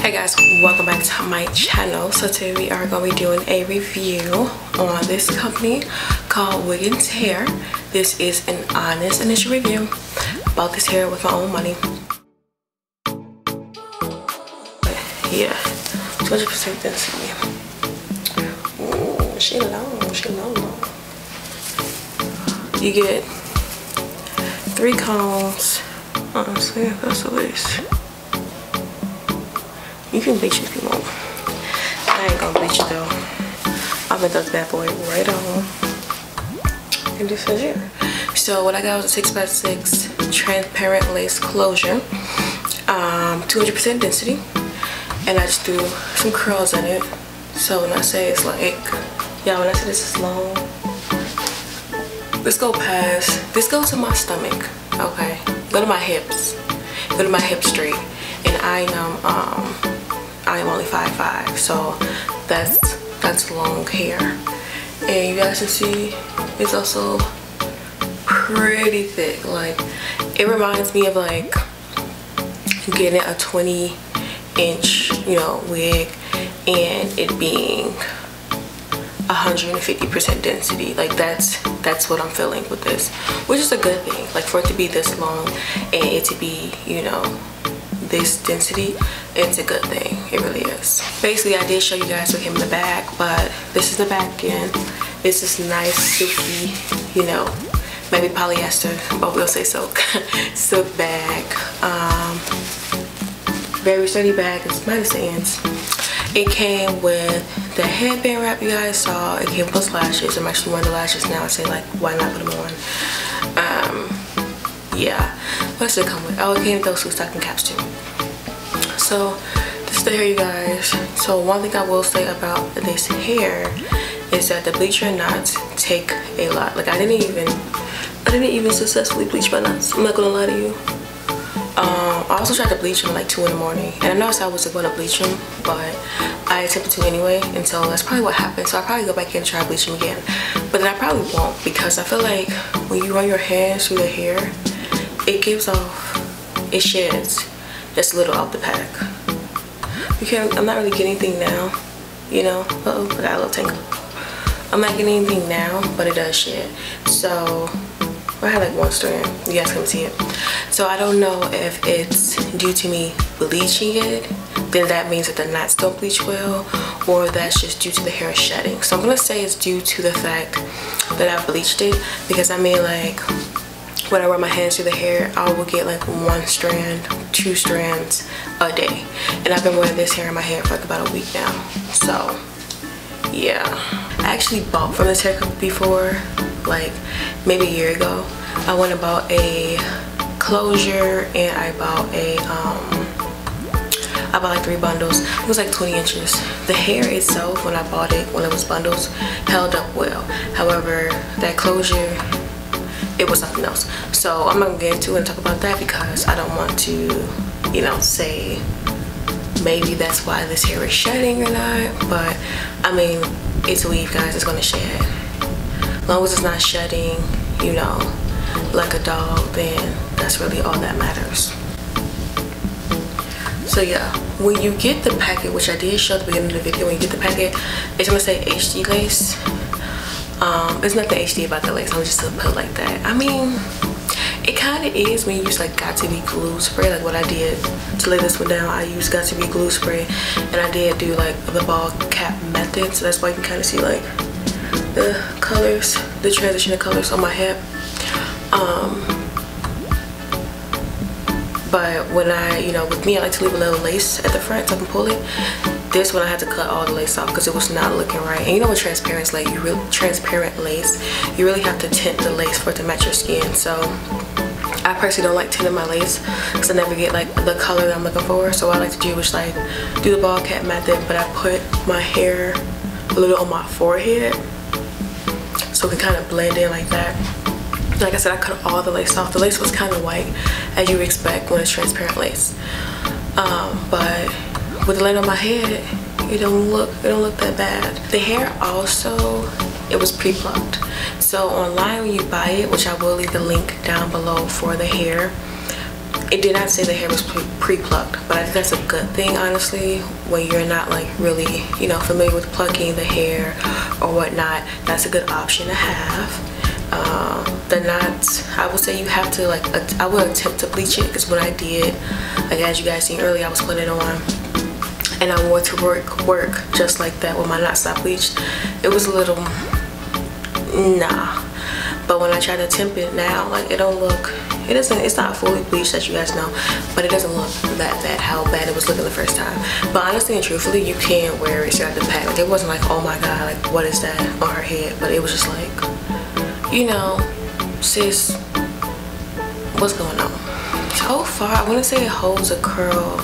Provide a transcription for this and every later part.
Hey guys, welcome back to my channel. So today we are going to be doing a review on this company called WIGGINS hair. This is an honest initial review. Bought this hair with my own money. But yeah, 200% density. Ooh, she long, she long. You get 3 combs. Honestly, that's the least. You can bleach it if you want. I ain't gonna bleach it though. I'm gonna throw the bad boy right on. And this is here. So what I got was a 6x6 transparent lace closure. 200% density. And I just threw some curls in it. So when I say it's like, yeah, when I say this is long, this goes to my stomach, okay? Go to my hips. Go to my hip straight. And I am only 5'5", so that's long hair. And you guys can see it's also pretty thick. Like, it reminds me of like getting a 20-inch, you know, wig and it being 150% density. Like that's what I'm feeling with this, which is a good thing. Like, for it to be this long and it to be, you know, this density, it's a good thing. It really is. Basically, I did show you guys what came in the bag, but this is the back end. It's this nice silky, you know, maybe polyester, but we'll say silk silk bag. Very sturdy bag. It's minus the ends. It came with the headband wrap you guys saw. It came with those lashes. I'm actually wearing the lashes now. I say, like, why not put them on? Yeah. What else did it come with? Oh, it came with those 2 stocking caps too. So this is the hair, you guys. So one thing I will say about this hair is that the bleacher knots take a lot. Like, I didn't even successfully bleach my knots. I'm not gonna lie to you. I also tried to bleach them at like 2 in the morning, and I noticed I wasn't going to bleach them, but I attempted to anyway, and so that's probably what happened. So I'll probably go back in and try to bleach them again, but then I probably won't, because I feel like when you run your hands through the hair, it gives off, it sheds just a little off the pack. I'm not really getting anything now, you know. Uh-oh, I got a little tingle. I'm not getting anything now, but it does shed. So I had like 1 strand. You guys can see it. So I don't know if it's due to me bleaching it, then that means that the knots don't bleach well, or that's just due to the hair shedding. So I'm gonna say it's due to the fact that I bleached it, because I mean, like, when I run my hands through the hair, I will get like 1 strand, 2 strands a day. And I've been wearing this hair in my hair for like about a week now. So yeah, I actually bought from this hair company before, like maybe a year ago. I went and bought a closure, and I bought like 3 bundles. It was like 20 inches. The hair itself, when I bought it, when it was bundles, held up well. However, that closure, it was something else. So I'm not gonna get into it and talk about that, because I don't want to, you know, say maybe that's why this hair is shedding or not. But I mean, it's weave, guys. It's gonna shed. As long as it's not shedding, you know, like a dog, then that's really all that matters. So yeah, when you get the packet, which I did show at the beginning of the video, when you get the packet, it's gonna say HD lace. There's nothing HD about the lace. I'm just gonna put it like that. I mean, it kind of is when you use like Got To Be glue spray, like what I did to lay this one down. I used Got To Be glue spray, and I did do like the ball cap method, so that's why you can kind of see like the colors, the transition of colors on my hip. But when I, you know, with me, I like to leave a little lace at the front so I can pull it. This one I had to cut all the lace off because it was not looking right. And you know, with transparent lace, you really have to tint the lace for it to match your skin. So I personally don't like tinting my lace because I never get like the color that I'm looking for. So what I like to do is like do the ball cap method, but I put my hair a little on my forehead so it can kind of blend in like that. Like I said, I cut all the lace off. The lace was kind of white, as you expect when it's transparent lace. But with the lace on my head, it don't look that bad. The hair also, it was pre-plucked. So online when you buy it, which I will leave the link down below for the hair, it did not say the hair was pre-plucked, but I think that's a good thing, honestly, when you're not like really, you know, familiar with plucking the hair or whatnot. That's a good option to have. The knots, I would say you have to like, I would attempt to bleach it, because when I did, like as you guys seen earlier, I was putting it on and I wore to work just like that with my knots not bleached. It was a little, nah. But when I try to temp it now, like it don't look, it's not fully bleached, as you guys know, but it doesn't look that bad, how bad it was looking the first time. But honestly and truthfully, you can wear it straight out the pack. Like it wasn't like, oh my god, like what is that on her head? But it was just like, you know, sis, what's going on? So far, I wouldn't say it holds a curl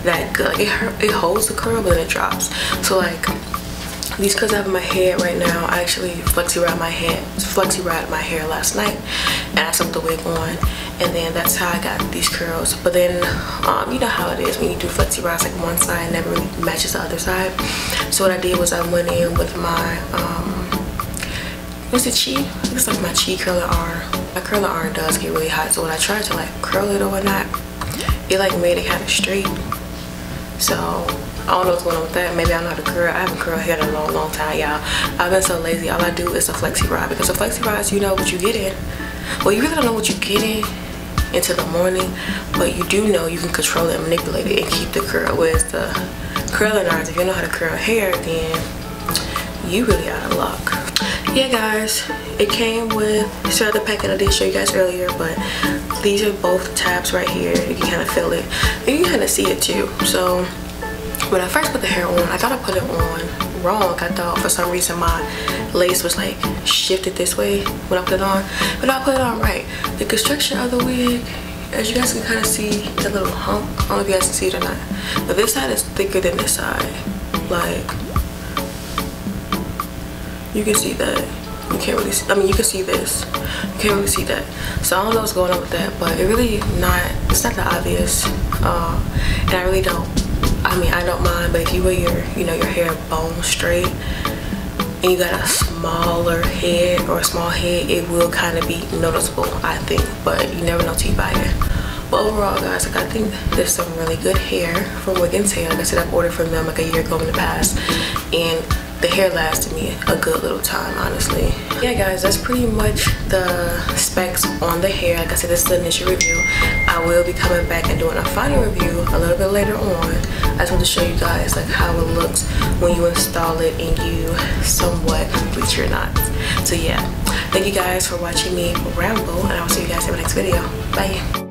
that good. Like it holds the curl, but then it drops. So like these curls I have in my head right now, I actually flexi ride my hair last night, and I stuck the wig on, and then that's how I got these curls. But then you know how it is when you do flexi rides, like one side never really matches the other side. So what I did was I went in with my what's it, chi? It's like my chi curling iron. My curling iron does get really hot, so when I tried to like curl it or whatnot, it like made it kind of straight. So I don't know what's going on with that. Maybe I don't know how to curl. I haven't curled hair in a long time, y'all. I've been so lazy. All I do is a flexi rod, because the flexi rods, you know what you get in. Well, you really don't know what you get in into the morning, but you do know you can control it and manipulate it and keep the curl. Whereas the curling irons, if you know how to curl hair, then you really out of luck. Yeah guys, it came with straight out the packet. I did show you guys earlier, but these are both tabs right here. You can kind of feel it and you can kind of see it too. So when I first put the hair on, I thought I put it on wrong. I thought for some reason my lace was like shifted this way when I put it on, but I put it on right. The construction of the wig, as you guys can kind of see that little hump, I don't know if you guys can see it or not, but this side is thicker than this side. Like, you can see that. You can't really see, I mean, you can see this. You can't really see that. So I don't know what's going on with that, but it really it's not that obvious. And I really don't, I mean, I don't mind, but if you wear your, you know, your hair bone straight and you got a smaller head or a small head, it will kind of be noticeable, I think, but you never know till you buy it. But overall, guys, like I think there's some really good hair from WIGGINS hair. Like I said, I've ordered from them like a year ago in the past, and the hair lasted me a good little time, honestly. Yeah guys, that's pretty much the specs on the hair. Like I said, this is the initial review. I will be coming back and doing a final review a little bit later on. I just want to show you guys like how it looks when you install it and you somewhat bleach your knots. So yeah, thank you guys for watching me ramble, and I'll see you guys in my next video. Bye.